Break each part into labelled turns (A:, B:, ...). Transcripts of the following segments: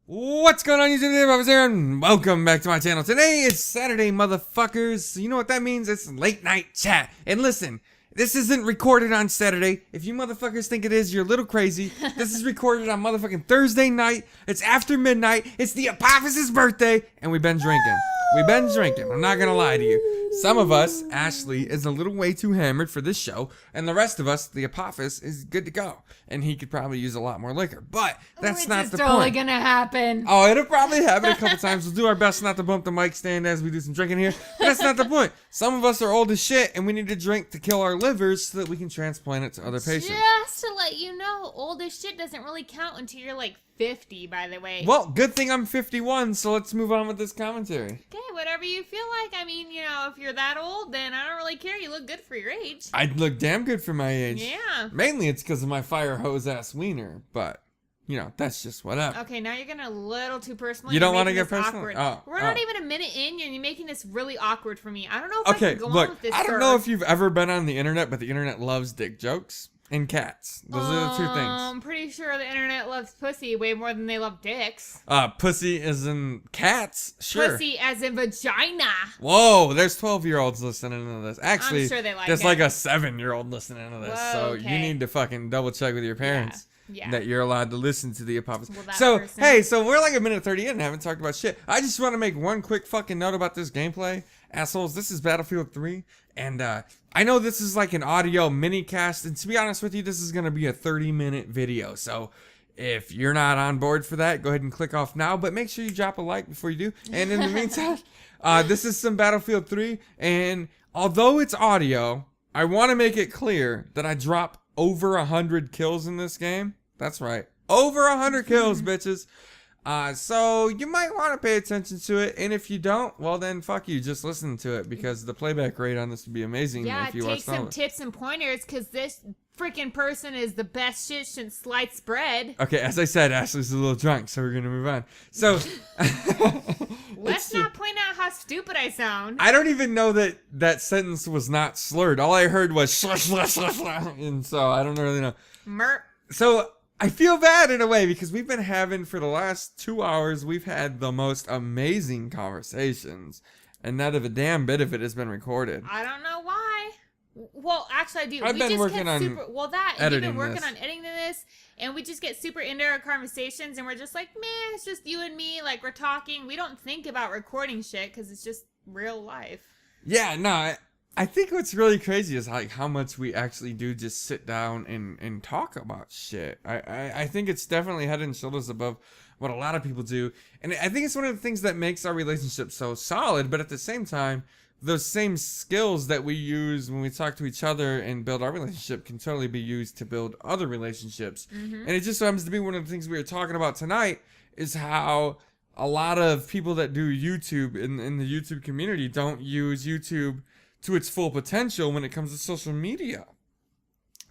A: What's going on, YouTube? I was here, and welcome back to my channel. Today is Saturday, motherfuckers. You know what that means? It's late night chat. And listen, this isn't recorded on Saturday. If you motherfuckers think it is, you're a little crazy. This is recorded on motherfucking Thursday night. It's after midnight. It's the Apophysis' birthday, and we've been drinking. We've been drinking. I'm not gonna lie to you. Some of us, Ashley, is a little way too hammered for this show, and the rest of us, the Apophis, is good to go. And he could probably use a lot more liquor, but that's not the point.
B: It's totally gonna happen.
A: Oh, it'll probably happen a couple times. We'll do our best not to bump the mic stand as we do some drinking here. But that's not the point. Some of us are old as shit, and we need to drink to kill our livers so that we can transplant it to other patients.
B: Just to let you know, old as shit doesn't really count until you're like 50, by the way.
A: Well, good thing I'm 51, so let's move on with this commentary.
B: Okay, whatever you feel like. I mean, you know, if you're that old, then I don't really care. You look good for your age.
A: I look damn good for my age.
B: Yeah.
A: Mainly it's because of my fire hose ass wiener, but, you know, that's just whatever.
B: Okay, now you're getting a little too personal.
A: You don't want to get personal?
B: Awkward.
A: Oh,
B: We're not even a minute in, and you're making this really awkward for me. I don't know if I can go on with this,
A: I don't know if you've ever been on the internet, but the internet loves dick jokes and cats. Those are the two things.
B: I'm pretty sure the internet loves pussy way more than they love dicks.
A: Pussy as in cats? Sure.
B: Pussy as in vagina.
A: Whoa, there's 12-year-olds listening to this. Actually,
B: I'm sure they like
A: there's
B: it.
A: like a 7-year-old listening to this.
B: Whoa,
A: so
B: okay.
A: you need to fucking double check with your parents.
B: Yeah.
A: That you're allowed to listen to the Apophysis.
B: Well,
A: so,
B: person.
A: hey, so we're like a minute 30 in and haven't talked about shit. I just want to make one quick fucking note about this gameplay. Assholes, this is Battlefield 3, and I know this is like an audio mini cast, and to be honest with you, this is going to be a 30-minute video. So, if you're not on board for that, go ahead and click off now, but make sure you drop a like before you do. And in the meantime, this is some Battlefield 3, and although it's audio, I want to make it clear that I drop over 100 kills in this game. That's right. Over 100 kills, bitches. So you might want to pay attention to it, and if you don't, well then fuck you, just listen to it, because the playback rate on this would be amazing.
B: Yeah,
A: if you
B: take
A: watch
B: some tips and pointers, because this freaking person is the best shit since sliced bread.
A: Okay, as I said, Ashley's a little drunk, so we're gonna move on. So
B: let's not point out how stupid I sound.
A: I don't even know that that sentence was not slurred. All I heard was slash slash slash, and so I don't really know.
B: Merp.
A: So I feel bad in a way, because we've been having, for the last 2 hours, we've had the most amazing conversations, and not of a damn bit of it has been recorded.
B: I don't know why. Well, actually, I do.
A: I've been working on
B: you've been working on editing this, and we just get super into our conversations, and we're just like, man, it's just you and me, like, we're talking. We don't think about recording shit, because it's just real life.
A: Yeah, no, I think what's really crazy is like how much we actually do just sit down and talk about shit. I think it's definitely head and shoulders above what a lot of people do. And I think it's one of the things that makes our relationship so solid, but at the same time, those same skills that we use when we talk to each other and build our relationship can totally be used to build other relationships. And it just so happens to be one of the things we were talking about tonight is how a lot of people that do YouTube in the YouTube community don't use YouTube to its full potential when it comes to social media.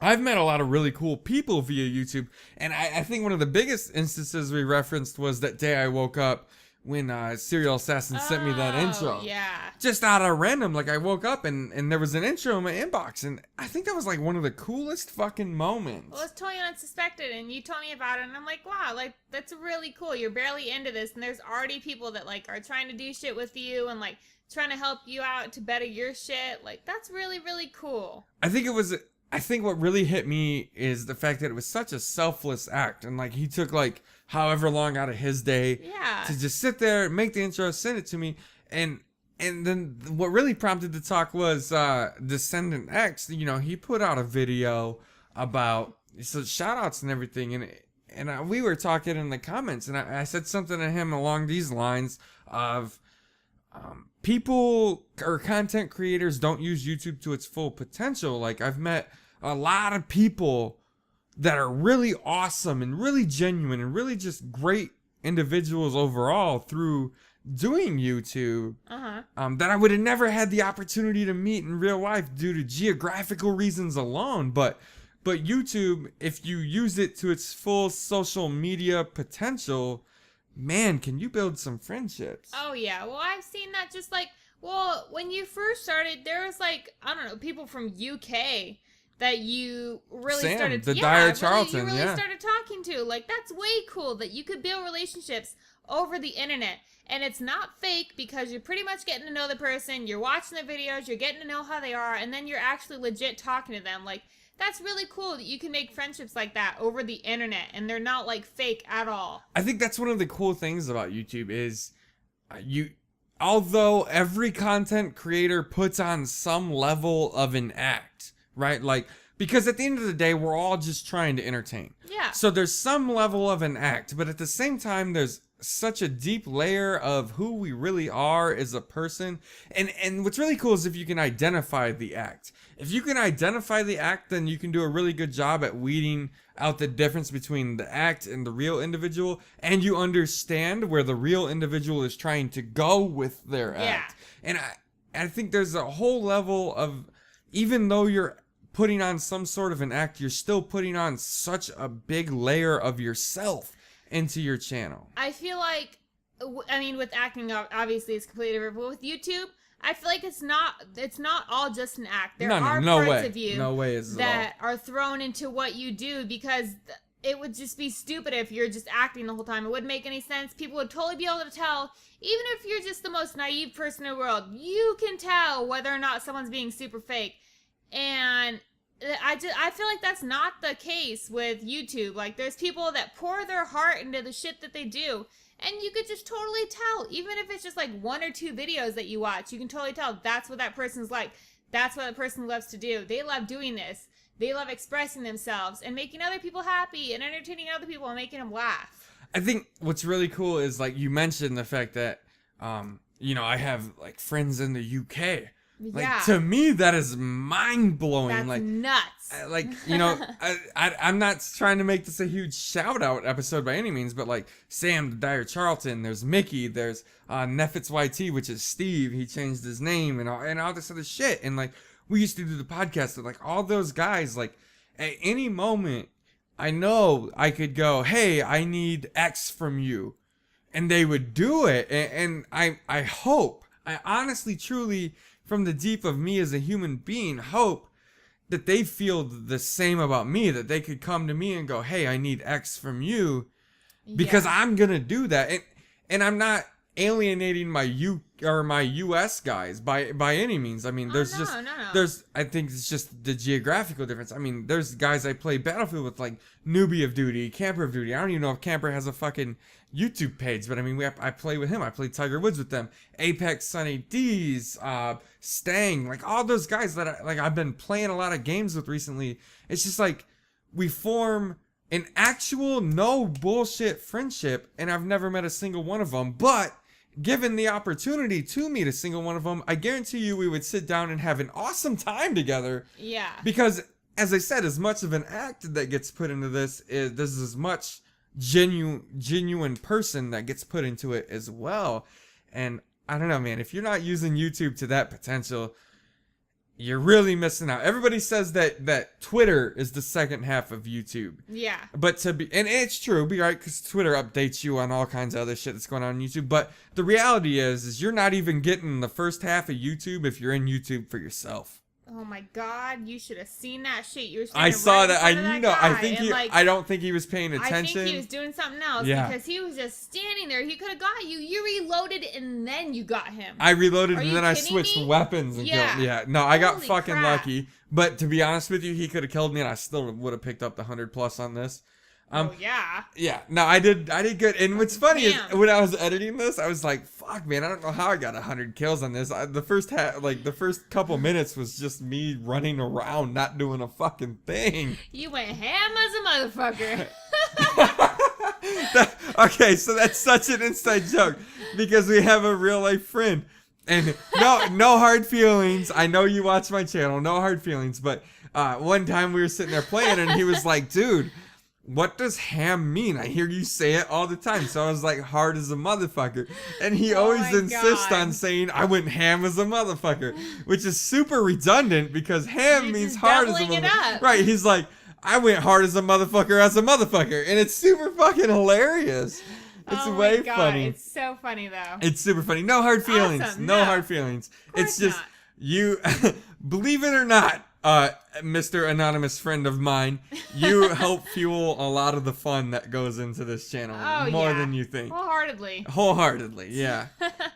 A: I've met a lot of really cool people via YouTube, and I think one of the biggest instances we referenced was that day I woke up when Serial Assassin sent me that intro.
B: Yeah.
A: Just out of random, like I woke up and there was an intro in my inbox, and I think that was like one of the coolest fucking moments.
B: Well, it's totally unsuspected, and you told me about it, and I'm like, wow, like, that's really cool. You're barely into this, and there's already people that, like, are trying to do shit with you, and, like, trying to help you out to better your shit. Like, that's really, really cool.
A: I think what really hit me is the fact that it was such a selfless act, and like he took like however long out of his day to just sit there, make the intro, send it to me, and then what really prompted the talk was Descendant X. You know, he put out a video about shout outs and everything, and we were talking in the comments, and I said something to him along these lines of people or content creators don't use YouTube to its full potential. Like, I've met a lot of people that are really awesome and really genuine and really just great individuals overall through doing YouTube that I would have never had the opportunity to meet in real life due to geographical reasons alone. But YouTube, if you use it to its full social media potential, man, can you build some friendships?
B: Oh, yeah. Well, I've seen that just like, well, when you first started, there was like, I don't know, people from UK that you really
A: Sam,
B: started
A: the
B: yeah,
A: Dyer Charlton,
B: you really
A: yeah.
B: started talking to. Like, that's way cool that you could build relationships over the internet. And it's not fake because you're pretty much getting to know the person, you're watching their videos, you're getting to know how they are, and then you're actually legit talking to them. Like, that's really cool that you can make friendships like that over the internet and they're not like fake at all.
A: I think that's one of the cool things about YouTube is although every content creator puts on some level of an act, right? Like, because at the end of the day, we're all just trying to entertain.
B: Yeah.
A: So there's some level of an act, but at the same time, there's such a deep layer of who we really are as a person. And what's really cool is if you can identify the act. If you can identify the act, then you can do a really good job at weeding out the difference between the act and the real individual, and you understand where the real individual is trying to go with their act. And I think there's a whole level of, even though you're putting on some sort of an act, you're still putting on such a big layer of yourself into your channel.
B: I feel like, I mean, with acting, obviously it's completely different, but with YouTube, I feel like it's not all just an act. There are parts of you that are thrown into what you do, because it would just be stupid if you're just acting the whole time. It wouldn't make any sense. People would totally be able to tell, even if you're just the most naive person in the world, you can tell whether or not someone's being super fake. And I feel like that's not the case with YouTube. Like, there's people that pour their heart into the shit that they do, and you could just totally tell, even if it's just like 1 or 2 videos that you watch, you can totally tell that's what that person's like. That's what that person loves to do. They love doing this. They love expressing themselves and making other people happy and entertaining other people and making them laugh.
A: I think what's really cool is, like, you mentioned the fact that, I have, like, friends in the UK. Like, to me, that is mind-blowing.
B: That's
A: like
B: nuts.
A: I'm not trying to make this a huge shout-out episode by any means, but, like, Sam, the Dyer Charlton, there's Mickey, there's Neffits YT, which is Steve, he changed his name, and all this other shit. And, like, we used to do the podcast with, like, all those guys. Like, at any moment, I know I could go, hey, I need X from you. And they would do it. And I hope, I honestly, truly, from the deep of me as a human being, hope that they feel the same about me, that they could come to me and go, hey, I need X from you, because I'm gonna do that. And I'm not alienating my US guys by any means. I mean, there's I think it's just the geographical difference. I mean, there's guys I play Battlefield with, like Newbie of Duty, Camper of Duty. I don't even know if Camper has a fucking YouTube page, but I mean, I play with him. I play Tiger Woods with them. Apex, Sunny D's, Stang, like all those guys that I've been playing a lot of games with recently. It's just like we form an actual no bullshit friendship, and I've never met a single one of them, but given the opportunity to meet a single one of them, I guarantee you we would sit down and have an awesome time together.
B: Yeah.
A: Because, as I said, as much of an act that gets put into this, there's as much genuine person that gets put into it as well. And I don't know, man, if you're not using YouTube to that potential, you're really missing out. Everybody says that Twitter is the second half of YouTube.
B: Yeah.
A: But and it's true, right? Because Twitter updates you on all kinds of other shit that's going on YouTube. But the reality is you're not even getting the first half of YouTube if you're in YouTube for yourself.
B: Oh my God! You should have seen that shit. You were.
A: I saw that. I know. I think I don't think he was paying attention.
B: I think he was doing something else because he was just standing there. He could have got you. You reloaded and then you got him.
A: I reloaded and then I switched weapons and killed. Yeah. No, I got fucking lucky. But to be honest with you, he could have killed me and I still would have picked up the 100+ on this.
B: Yeah.
A: Yeah. No, I did good. And what's funny is when I was editing this, I was like, fuck, man, I don't know how I got 100 kills on this. The first couple minutes was just me running around, not doing a fucking thing.
B: You went ham as a motherfucker.
A: Okay, so that's such an inside joke because we have a real life friend. And no hard feelings. I know you watch my channel. No hard feelings. But one time we were sitting there playing and he was like, dude, what does ham mean? I hear you say it all the time. So I was like, hard as a motherfucker. And he always insists on saying, I went ham as a motherfucker, which is super redundant because ham means hard as a motherfucker. Right. He's like, I went hard as a motherfucker. And it's super fucking hilarious. It's way funny.
B: It's so funny though.
A: It's super funny. No hard feelings.
B: Awesome.
A: No hard feelings. It's just, you, believe it or not, Mr. Anonymous friend of mine, you help fuel a lot of the fun that goes into this channel. More than you think. Wholeheartedly, yeah.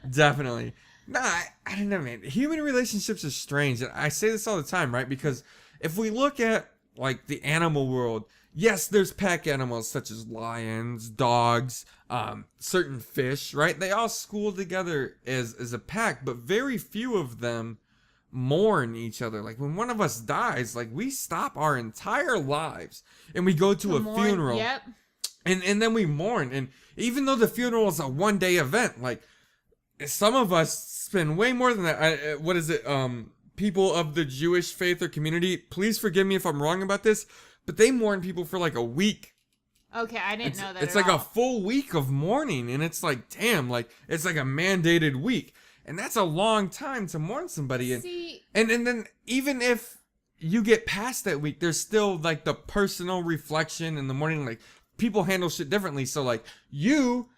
A: Definitely. Nah, I don't know, man. Human relationships are strange. And I say this all the time, right? Because if we look at, like, the animal world, yes, there's pack animals such as lions, dogs, certain fish, right? They all school together as a pack, but very few of them mourn each other. Like, when one of us dies, like, we stop our entire lives and we go to a funeral.
B: Yep.
A: And then we mourn. And even though the funeral is a one-day event, like, some of us spend way more than that. What is it? People of the Jewish faith or community, please forgive me if I'm wrong about this, but they mourn people for like a week.
B: Okay, I didn't know that.
A: It's like a full week of mourning, and it's like, damn, like it's like a mandated week, and that's a long time to mourn somebody. And and then even if you get past that week, there's still like the personal reflection in the morning. Like, people handle shit differently. So like you.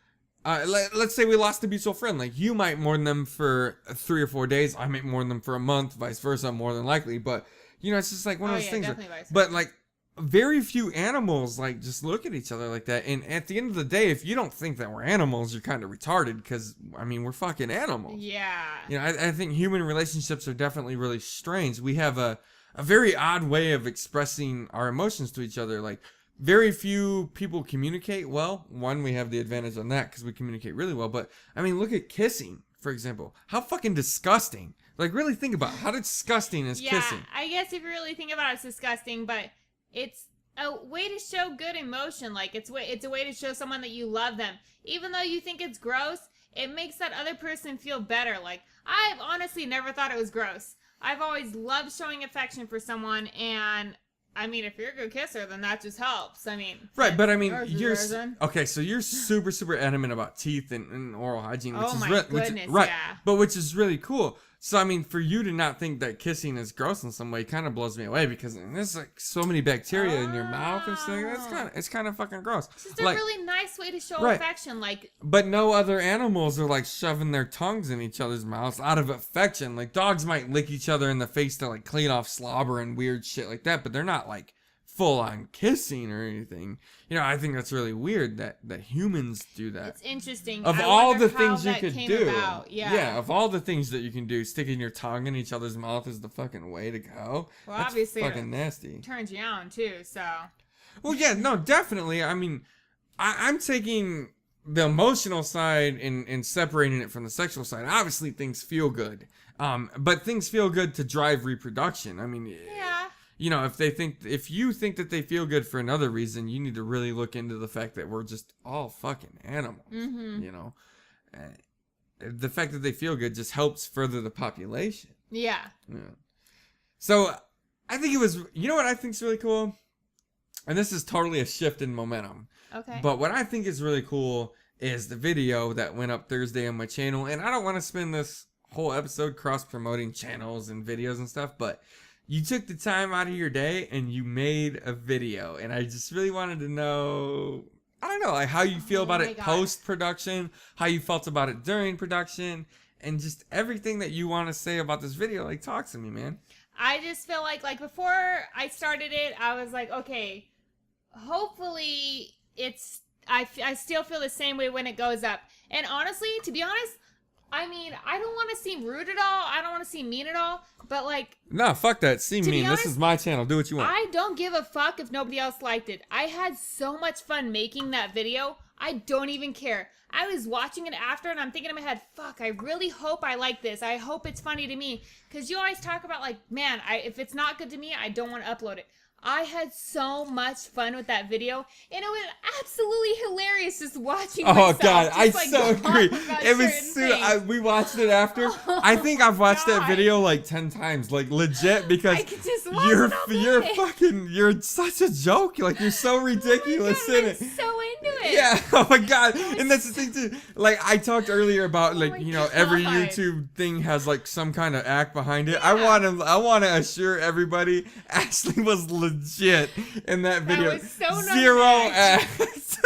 A: Let's say we lost a mutual friend. Like, you might mourn them for 3 or 4 days. I might mourn them for a month, vice versa, more than likely. But, you know, it's just like one of those things. But, like, very few animals, like, just look at each other like that. And at the end of the day, if you don't think that we're animals, you're kind of retarded. Because, I mean, we're fucking animals.
B: Yeah.
A: You know, I think human relationships are definitely really strange. We have a very odd way of expressing our emotions to each other. Like, very few people communicate well. One, we have the advantage on that because we communicate really well. But, I mean, look at kissing, for example. How fucking disgusting. Like, really think about it. How disgusting is kissing?
B: Yeah, I guess if you really think about it, it's disgusting. But it's a way to show good emotion. Like, it's a way to show someone that you love them. Even though you think it's gross, it makes that other person feel better. Like, I've honestly never thought it was gross. I've always loved showing affection for someone, and I mean, if you're a good kisser, then that just helps. I mean,
A: right, but I mean, okay. So you're super adamant about teeth and oral hygiene, which which is really cool. So I mean, for you to not think that kissing is gross in some way kind of blows me away, because there's like so many bacteria in your mouth and stuff. It's kind of fucking gross.
B: It's just a really nice way to show affection, like.
A: But no other animals are like shoving their tongues in each other's mouths out of affection. Like, dogs might lick each other in the face to like clean off slobber and weird shit like that, but they're not like full on kissing or anything. You know, I think that's really weird that humans do that.
B: It's interesting.
A: Of all the things you could do, of all the things that you can do, sticking your tongue in each other's mouth is the fucking way to go.
B: Well,
A: that's
B: obviously,
A: fucking nasty.
B: Turns you on too. So.
A: Well, yeah, no, definitely. I mean, I'm taking the emotional side and separating it from the sexual side. Obviously, things feel good, but things feel good to drive reproduction. I mean,
B: yeah.
A: You know, if you think that they feel good for another reason, you need to really look into the fact that we're just all fucking animals.
B: Mm-hmm.
A: You know, the fact that they feel good just helps further the population.
B: Yeah.
A: So I think it was, you know what I think is really cool? And this is totally a shift in momentum.
B: Okay.
A: But what I think is really cool is the video that went up Thursday on my channel. And I don't want to spend this whole episode cross-promoting channels and videos and stuff, but you took the time out of your day and you made a video. And I just really wanted to know, I don't know, like how you feel about it post-production, how you felt about it during production, and just everything that you want to say about this video. Like, talk to me, man.
B: I just feel like before I started it, I was like, okay, hopefully I still feel the same way when it goes up. And honestly, to be honest, I mean, I don't want to seem rude at all. I don't want to seem mean at all. But like,
A: nah, fuck that. Seem mean. Honest, this is my channel. Do what you want.
B: I don't give a fuck if nobody else liked it. I had so much fun making that video. I don't even care. I was watching it after and I'm thinking in my head, fuck, I really hope I like this. I hope it's funny to me. Because you always talk about like, man, if it's not good to me, I don't want to upload it. I had so much fun with that video, and it was absolutely hilarious just watching myself.
A: Oh God, I
B: like,
A: so agree. It was we watched it after. I think I've watched that video like 10 times, like legit, because you're such a joke. Like, you're so ridiculous in it.
B: I'm so into it.
A: Yeah. Oh my God. And that's the thing too. Like, I talked earlier about like, you know, every YouTube thing has like some kind of act behind it. Yeah. I want to assure everybody, Ashley was legit in that video.
B: That was so not
A: Zero
B: an
A: ass.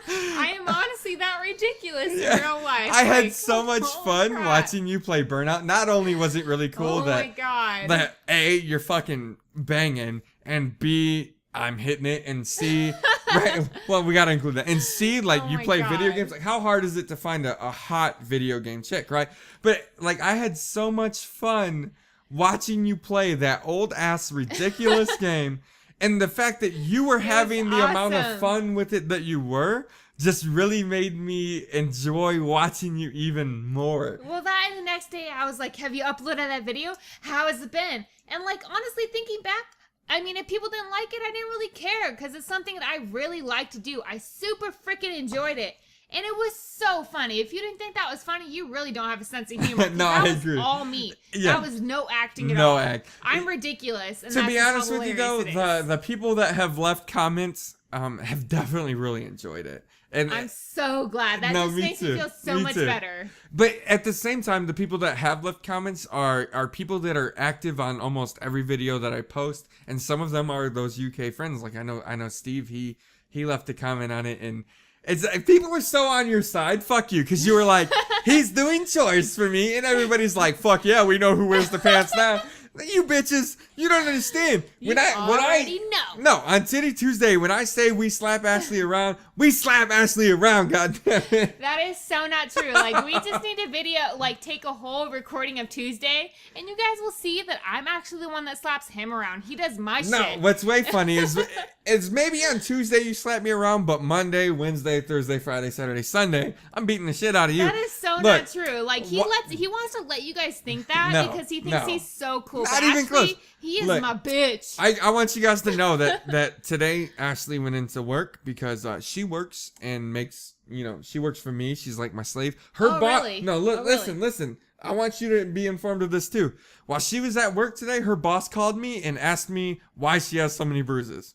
B: I am honestly that ridiculous in real life.
A: I had
B: Like,
A: so much
B: holy
A: fun
B: crap.
A: watching you play Burnout. Not only was it really cool
B: Oh my god.
A: that A, you're fucking banging, and B, I'm hitting it, and C, right? Well, we gotta include that. And C, like
B: Oh
A: you
B: my
A: play video
B: God.
A: games. Like, how hard is it to find a hot video game chick, right? But like, I had so much fun watching you play that old ass ridiculous game, and the fact that you were having the amount of
B: awesome.
A: fun with it that you were just really made me enjoy watching you even more.
B: Well, that and the next day I was like, have you uploaded that video? How has it been? And like, honestly, thinking back, I mean, if people didn't like it, I didn't really care because it's something that I really like to do. I super freaking enjoyed it. And it was so funny. If you didn't think that was funny, you really don't have a sense of humor.
A: No,
B: that
A: I
B: was
A: agree.
B: all me.
A: Yeah.
B: That was no acting at
A: No
B: all.
A: act.
B: I'm ridiculous. And
A: To be
B: that's
A: honest
B: how
A: with you, though,
B: hilarious it is.
A: the people that have left comments have definitely really enjoyed it. And
B: I'm so glad. That
A: No,
B: just
A: me
B: makes
A: too.
B: me feel so
A: Me
B: much
A: too.
B: better.
A: But at the same time, the people that have left comments are people that are active on almost every video that I post, and some of them are those UK friends. Like I know Steve, he left a comment on it, and it's people were so on your side. Fuck you, because you were like, he's doing chores for me, and everybody's like, fuck yeah, we know who wears the pants now. You bitches, you don't understand.
B: You already know.
A: No, on Titty Tuesday, when I say we slap Ashley around, we slap Ashley around, goddammit.
B: That is so not true. Like, we just need a video, like, take a whole recording of Tuesday, and you guys will see that I'm actually the one that slaps him around. He does my
A: No,
B: shit.
A: what's way funny is maybe on Tuesday you slap me around, but Monday, Wednesday, Thursday, Friday, Saturday, Sunday, I'm beating the shit out of you.
B: That is so
A: Look,
B: not true. Like, he
A: what-
B: wants to let you guys think that
A: No,
B: because he thinks
A: no.
B: he's so cool.
A: Not
B: But
A: even
B: actually,
A: close.
B: he is
A: Look,
B: my bitch.
A: I want you guys to know that today Ashley went into work because she works and makes, she works for me. She's like my slave. Her
B: Oh,
A: boss.
B: really?
A: No, look,
B: Oh, really?
A: listen. I want you to be informed of this too. While she was at work today, her boss called me and asked me why she has so many bruises.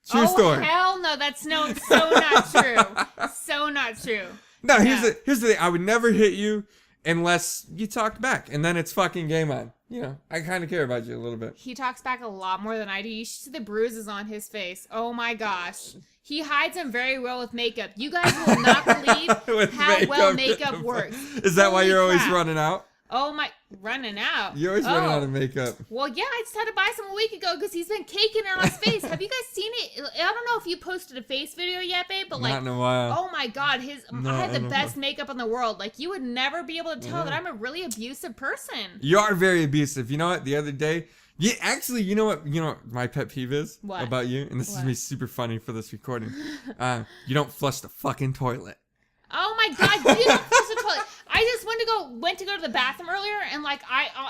A: True story.
B: Hell no, that's so not true. So not true.
A: No, here's
B: Yeah.
A: the thing. I would never hit you unless you talked back, and then it's fucking game on. I kind of care about you a little bit.
B: He talks back a lot more than I do. You should see the bruises on his face. Oh my gosh. He hides them very well with makeup. You guys will not believe
A: With
B: how well makeup works.
A: Is that why
B: Holy
A: you're always
B: crap.
A: running out?
B: Oh my, running out.
A: You're always running
B: Oh.
A: out of makeup.
B: Well, yeah, I just had to buy some a week ago because he's been caking it on his face. Have you guys seen it? I don't know if you posted a face video yet, babe, but like,
A: Not in a while.
B: oh my god,
A: No,
B: I have
A: I
B: the
A: don't
B: best
A: know.
B: makeup in the world. Like, you would never be able to tell that
A: Yeah.
B: I'm a really abusive person.
A: You are very abusive. You know what? The other day, actually, you know what my pet peeve is
B: What?
A: about you, and this is
B: What?
A: gonna be super funny for this recording. You don't flush the fucking toilet.
B: Oh my god, you don't flush the toilet. I just went to go to the bathroom earlier, and like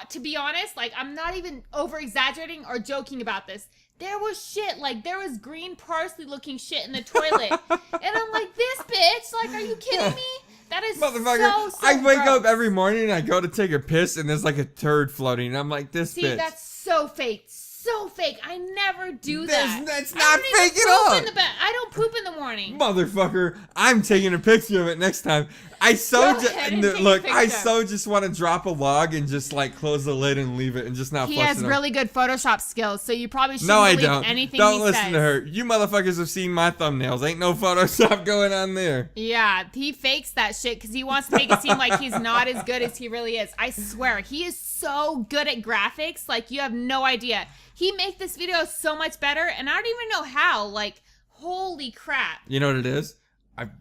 B: to be honest, like I'm not even over exaggerating or joking about this. There was shit, like there was green parsley looking shit in the toilet, and I'm like, this bitch, like, are you kidding me? That is
A: Motherfucker,
B: so
A: I wake up
B: gross.
A: every morning and I go to take a piss and there's like a turd floating. And I'm like, this
B: See,
A: bitch.
B: that's so fake. So fake. I never do that.
A: That's
B: I
A: not
B: don't even
A: fake at
B: poop
A: all.
B: in the bed. I don't poop in the morning.
A: Motherfucker, I'm taking a picture of it next time. I so
B: Go
A: ju-
B: ahead and take a
A: look, I
B: picture.
A: so just want to drop a log and just like close the lid and leave it and just not
B: He
A: flush
B: has
A: it out.
B: really good Photoshop skills, so you probably shouldn't
A: No, I
B: believe
A: don't.
B: anything
A: Don't
B: he
A: listen
B: says.
A: to her. You motherfuckers have seen my thumbnails. Ain't no Photoshop going on there.
B: Yeah, he fakes that shit because he wants to make it seem like he's not as good as he really is. I swear, he is so good at graphics, like you have no idea. He makes this video so much better, and I don't even know how. Like, holy crap.
A: You know what it is?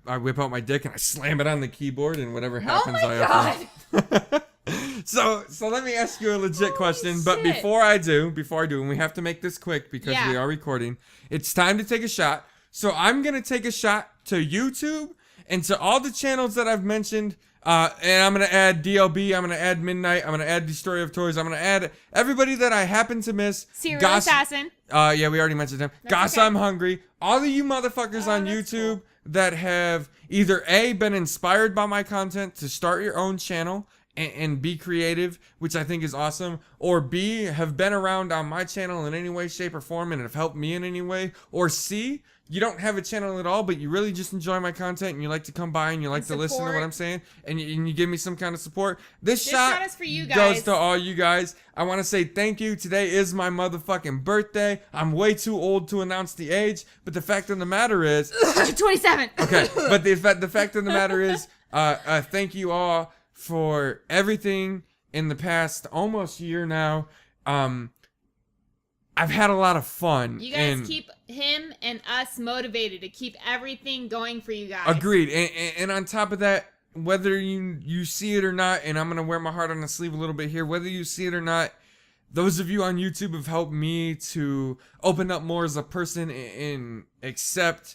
A: I whip out my dick and I slam it on the keyboard and whatever
B: Oh
A: happens,
B: my
A: I
B: god.
A: upload. So let me ask you a legit
B: Holy
A: question. But
B: shit.
A: before I do, and we have to make this quick because
B: Yeah.
A: we are recording. It's time to take a shot. So I'm gonna take a shot to YouTube and to all the channels that I've mentioned. And I'm gonna add DLB. I'm gonna add Midnight. I'm gonna add Destroyer of Toys. I'm gonna add everybody that I happen to miss.
B: Serial
A: Goss-
B: Assassin.
A: Yeah, we already mentioned him. Goss,
B: okay.
A: I'm hungry. All of you motherfuckers on
B: that's
A: YouTube that have either A, been inspired by my content to start your own channel, and be creative, which I think is awesome, or B, have been around on my channel in any way, shape, or form and have helped me in any way, or C, you don't have a channel at all, but you really just enjoy my content and you like to come by and you like to listen to what I'm saying and you give me some kind of support. This shot
B: is for you guys.
A: Goes to all you guys. I want to say thank you. Today is my motherfucking birthday. I'm way too old to announce the age, but the fact of the matter is
B: 27.
A: Okay, but the fact of the matter is thank you all for everything in the past almost year now. I've had a lot of fun.
B: You guys keep him and us motivated to keep everything going for you guys.
A: Agreed. And on top of that, whether you see it or not, and I'm going to wear my heart on the sleeve a little bit here, whether you see it or not, those of you on YouTube have helped me to open up more as a person and accept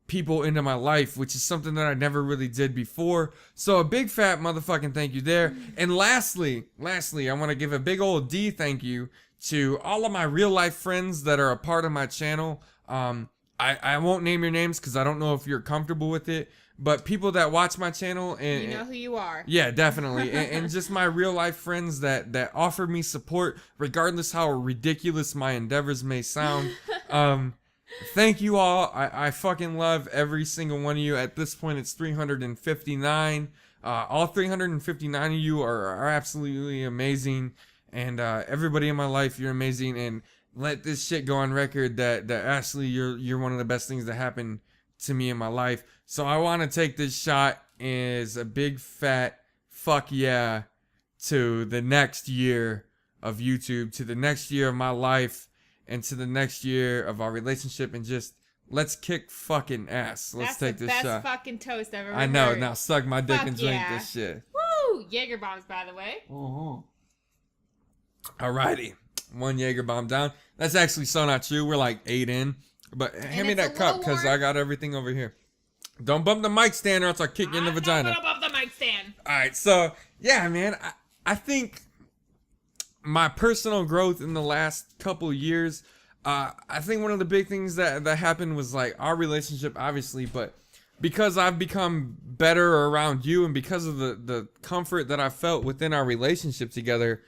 A: people into my life, which is something that I never really did before. So a big fat motherfucking thank you there. And lastly, I want to give a big old D thank you to all of my real life friends that are a part of my channel. I won't name your names because I don't know if you're comfortable with it, but people that watch my channel and
B: you know who you are.
A: Yeah, definitely. and just my real life friends that offer me support regardless how ridiculous my endeavors may sound. Thank you all. I fucking love every single one of you. At this point it's 359. All 359 of you are absolutely amazing. And everybody in my life, you're amazing. And let this shit go on record that Ashley, you're one of the best things that happened to me in my life. So I want to take this shot as a big fat fuck yeah to the next year of YouTube, to the next year of my life, and to the next year of our relationship. And just let's kick fucking ass. Let's take this shot.
B: That's the best fucking toast I've ever
A: I know.
B: heard.
A: Now suck my dick and drink
B: yeah.
A: this shit.
B: Woo! Jaeger bombs, by the way.
A: Alrighty, one Jaeger bomb down. That's actually so not true. We're like 8 in, but hand me that cup because I got everything over here. Don't bump the mic stand or else I'll kick you in the vagina.
B: Don't bump the mic stand.
A: Alright, so yeah, man, I think my personal growth in the last couple years, I think one of the big things that happened was like our relationship, obviously, but because I've become better around you and because of the comfort that I felt within our relationship together,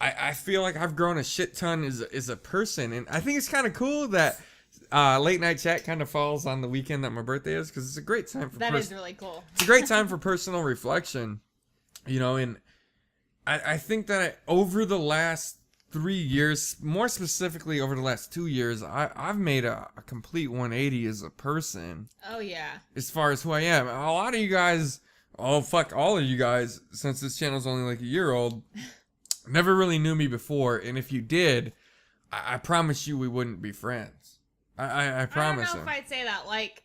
A: I feel like I've grown a shit ton as a person. And I think it's kind of cool that late night chat kind of falls on the weekend that my birthday is, because it's a great time for
B: that is really cool.
A: It's a great time for personal reflection, you know. And I think that over the last 3 years, more specifically over the last 2 years, I've made a complete 180 as a person.
B: Oh yeah.
A: As far as who I am, a lot of you guys, oh fuck all of you guys, since this channel's only like a year old, never really knew me before. And if you did, I promise you we wouldn't be friends. I promise.
B: I don't know if I'd say that. Like,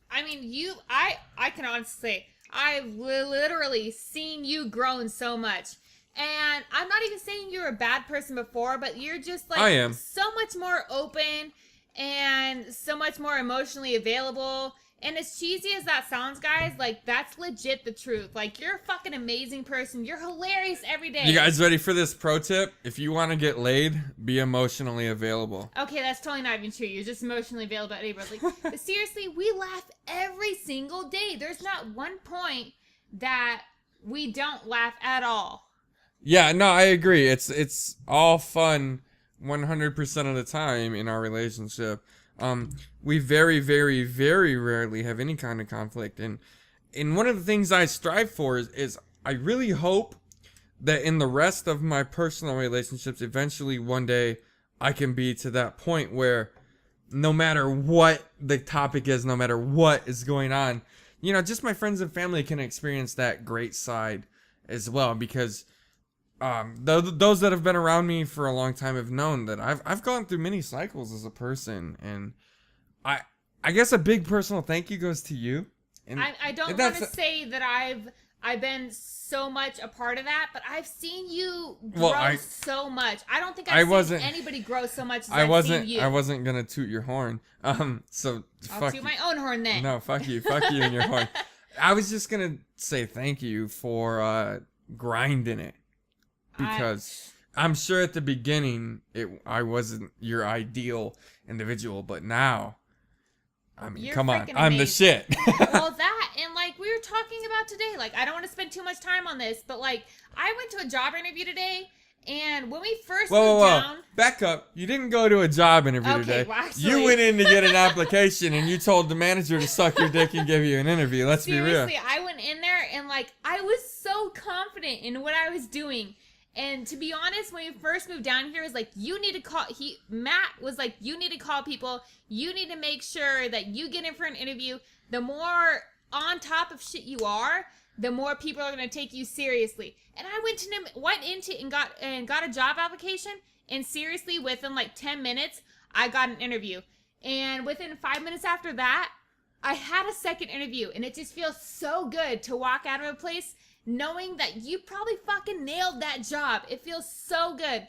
B: I mean, I can honestly say I've literally seen you grown so much. And I'm not even saying you're a bad person before, but you're just like
A: I am.
B: So much more open and so much more emotionally available. And as cheesy as that sounds, guys, like that's legit the truth. Like you're a fucking amazing person. You're hilarious every day.
A: You guys ready for this pro tip? If you want to get laid, be emotionally available.
B: Okay, that's totally not even true. You're just emotionally available at anybody. But seriously, we laugh every single day. There's not one point that we don't laugh at all.
A: Yeah, no, I agree. It's all fun 100% of the time in our relationship. We very, very, very rarely have any kind of conflict. And one of the things I strive for is I really hope that in the rest of my personal relationships, eventually one day I can be to that point where no matter what the topic is, no matter what is going on, you know, just my friends and family can experience that great side as well. Because those that have been around me for a long time have known that I've gone through many cycles as a person, and I guess a big personal thank you goes to you. And
B: I don't want to say that I've been so much a part of that, but I've seen you grow so much. I don't think I've seen anybody grow so much as I've seen you.
A: I wasn't gonna toot your horn. So
B: I'll toot my own horn then.
A: No, fuck you and your horn. I was just gonna say thank you for grinding it. Because I'm sure at the beginning I wasn't your ideal individual, but now, I mean, come on, I'm the shit.
B: Well, that and like we were talking about today. Like, I don't want to spend too much time on this, but like, I went to a job interview today, and when we first moved down,
A: back up. You didn't go to a job interview today.
B: Well, actually,
A: you went in to get an application, and you told the manager to suck your dick and give you an interview. Let's be real.
B: Seriously, I went in there and like I was so confident in what I was doing. And to be honest, when we first moved down here, it was like, you need to call, Matt was like, you need to call people. You need to make sure that you get in for an interview. The more on top of shit you are, the more people are going to take you seriously. And I went into and got a job application. And seriously, within like 10 minutes, I got an interview. And within 5 minutes after that, I had a second interview. And it just feels so good to walk out of a place knowing that you probably fucking nailed that job. It feels so good.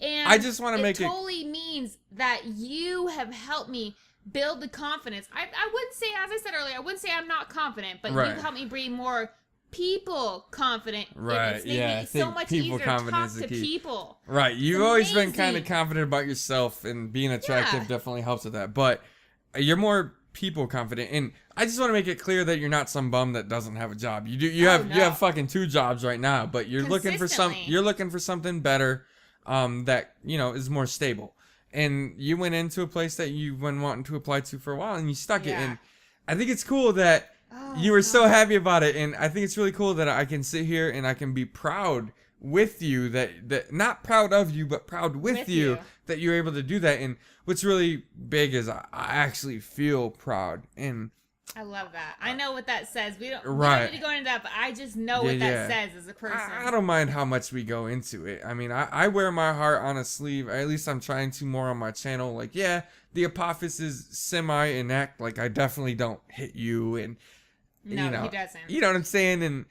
B: And
A: I just want to make
B: it totally means that you have helped me build the confidence. I wouldn't say, as I said earlier, I wouldn't say I'm not confident, but
A: right.
B: you've helped me be more people confident.
A: Right.
B: It's made
A: yeah.
B: me so much easier to talk to
A: key.
B: people.
A: Right. You've always been kind of confident about yourself, and being attractive definitely helps with that. But you're more people confident, and I just want to make it clear that you're not some bum that doesn't have a job. You have fucking 2 jobs right now, but you're looking for something better, that is more stable. And you went into a place that you've been wanting to apply to for a while, and you stuck it. And I think it's cool that you were so happy about it, and I think it's really cool that I can sit here and I can be proud with you, that not proud of you, but proud with you that you're able to do that. And what's really big is I actually feel proud, and
B: I love that. I know what that says. We don't need to go into that, but I just know what that says as a person.
A: I don't mind how much we go into it. I mean, I wear my heart on a sleeve. At least I'm trying to more on my channel. Like, yeah, the Apophis is semi-inact. Like, I definitely don't hit you, and
B: no, he doesn't.
A: You know what I'm saying? And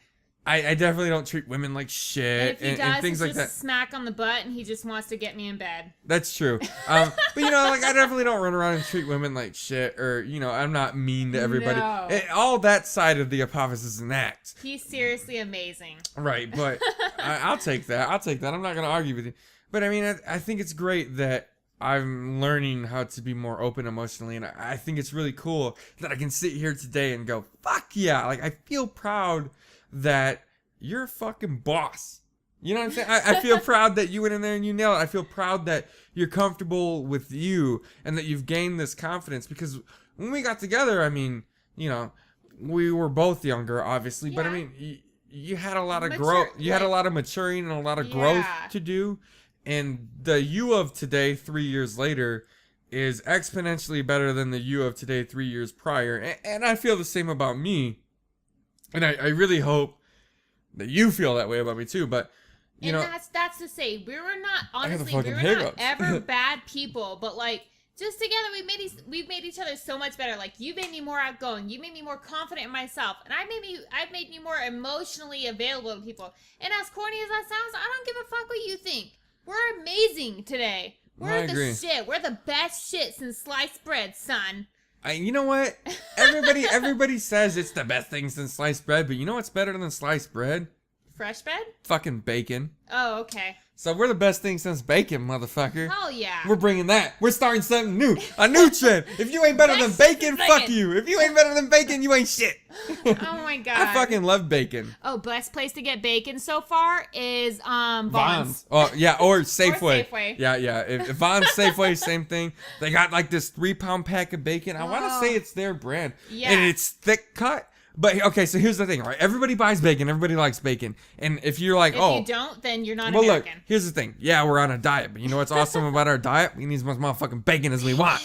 A: I definitely don't treat women like shit,
B: and if he does,
A: things like
B: just
A: that.
B: Smack on the butt, and he just wants to get me in bed.
A: That's true. But like, I definitely don't run around and treat women like shit, or I'm not mean to everybody.
B: No.
A: All that side of the Apophis is an act.
B: He's seriously amazing.
A: Right, but I'll take that. I'm not gonna argue with you. But I mean, I think it's great that I'm learning how to be more open emotionally, and I think it's really cool that I can sit here today and go, fuck yeah! Like, I feel proud that you're a fucking boss. You know what I'm saying? I feel proud that you went in there and you nailed it. I feel proud that you're comfortable with you and that you've gained this confidence, because when we got together, I mean, we were both younger, obviously, but I mean, you had a lot of growth. You had a lot of maturing and a lot of growth to do. And the you of today, 3 years later, is exponentially better than the you of today 3 years prior. And I feel the same about me. And I really hope that you feel that way about me too. But
B: that's to say, we were not, honestly, we were not ever bad people, but like, just together we've made each other so much better. Like, you made me more outgoing, you made me more confident in myself, and I've made me more emotionally available to people. And as corny as that sounds, I don't give a fuck what you think. We're amazing today. We're the shit. We're the best shit since sliced bread, son.
A: You know what? Everybody says it's the best thing since sliced bread, but you know what's better than sliced bread?
B: Fresh bread?
A: Fucking bacon.
B: Oh, okay.
A: So we're the best thing since bacon, motherfucker.
B: Hell yeah.
A: We're bringing that. We're starting something new. A new trend. If you ain't better than bacon, fuck you. If you ain't better than bacon, you ain't shit.
B: Oh my god.
A: I fucking love bacon.
B: Oh, best place to get bacon so far is Vaughn's.
A: Oh yeah, or Safeway.
B: Or Safeway.
A: Yeah. If Vaughn's, Safeway, same thing. They got like this 3-pound pack of bacon. I want to say it's their brand.
B: Yeah.
A: And it's thick cut. But okay, so here's the thing, right? Everybody buys bacon. Everybody likes bacon. And if you're like,
B: if you don't, then you're not
A: American.
B: Look,
A: here's the thing. Yeah, we're on a diet, but you know what's awesome about our diet? We need as much motherfucking bacon as we want.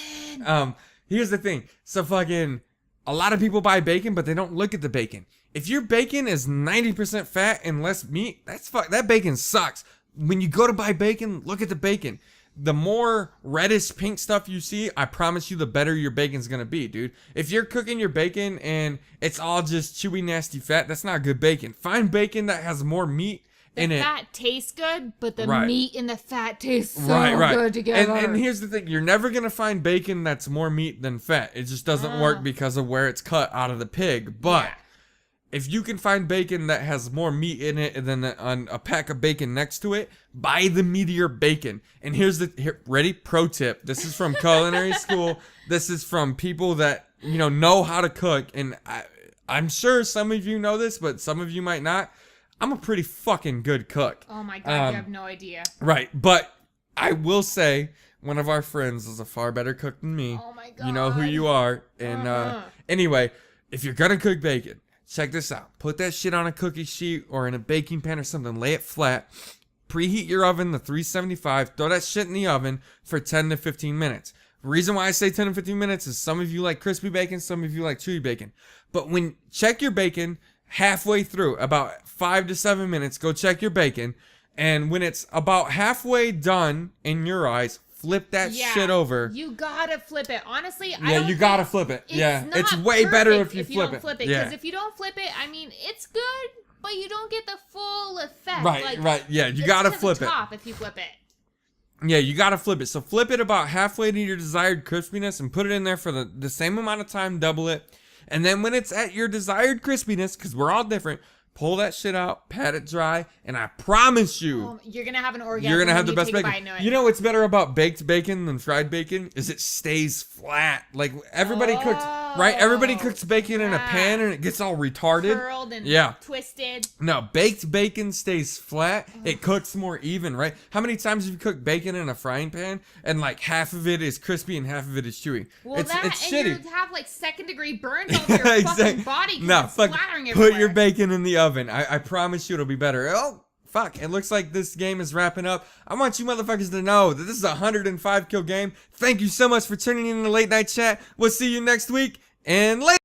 A: Here's the thing. So fucking, a lot of people buy bacon, but they don't look at the bacon. If your bacon is 90% fat and less meat, that bacon sucks. When you go to buy bacon, look at the bacon. The more reddish pink stuff you see, I promise you, the better your bacon's gonna be, dude. If you're cooking your bacon and it's all just chewy, nasty fat, that's not good bacon. Find bacon that has more meat in it. The
B: fat tastes good, but the meat and the fat taste so good together.
A: And here's the thing. You're never gonna find bacon that's more meat than fat. It just doesn't work because of where it's cut out of the pig. But if you can find bacon that has more meat in it than a pack of bacon next to it, buy the meatier bacon. And ready? Pro tip. This is from culinary school. This is from people that, know how to cook. And I'm sure some of you know this, but some of you might not. I'm a pretty fucking good cook.
B: Oh my God, you have no idea.
A: Right, but I will say one of our friends is a far better cook than me.
B: Oh my God.
A: You know who you are. And anyway, if you're gonna cook bacon, check this out. Put that shit on a cookie sheet or in a baking pan or something. Lay it flat. Preheat your oven to 375. Throw that shit in the oven for 10 to 15 minutes. The reason why I say 10 to 15 minutes is some of you like crispy bacon, some of you like chewy bacon. But when check your bacon halfway through, about 5 to 7 minutes, go check your bacon. And when it's about halfway done in your eyes, flip that shit over.
B: You gotta flip it. Honestly, I
A: Yeah,
B: don't
A: you gotta flip it. Yeah, it's way better if you flip it.
B: Because
A: Yeah.
B: if you don't flip it, I mean, it's good, but you don't get the full effect.
A: Right,
B: like,
A: right. Yeah, you
B: it's
A: gotta
B: to the
A: flip it.
B: top if you flip it.
A: Yeah, you gotta flip it. So flip it about halfway to your desired crispiness and put it in there for the same amount of time, double it. And then when it's at your desired crispiness, because we're all different, pull that shit out, pat it dry, and I promise you,
B: You're gonna have an orgasm.
A: you're gonna have the
B: when
A: best
B: you take a
A: bacon.
B: bite into it.
A: You know what's better about baked bacon than fried bacon? Is it stays flat. Like everybody cooks, right? Everybody cooks bacon in a pan and it gets all retarded.
B: Curled and twisted.
A: No, baked bacon stays flat. It cooks more even, right? How many times have you cooked bacon in a frying pan and like half of it is crispy and half of it is chewy?
B: Well,
A: it's
B: and
A: shitty.
B: you have like second-degree burns all over your fucking body.
A: No,
B: it's
A: fuck.
B: splattering
A: Put
B: everywhere.
A: your bacon in the oven. I promise you it'll be better. Oh, fuck. It looks like this game is wrapping up. I want you motherfuckers to know that this is a 105 kill game. Thank you so much for tuning in to Late Night Chat. We'll see you next week and later.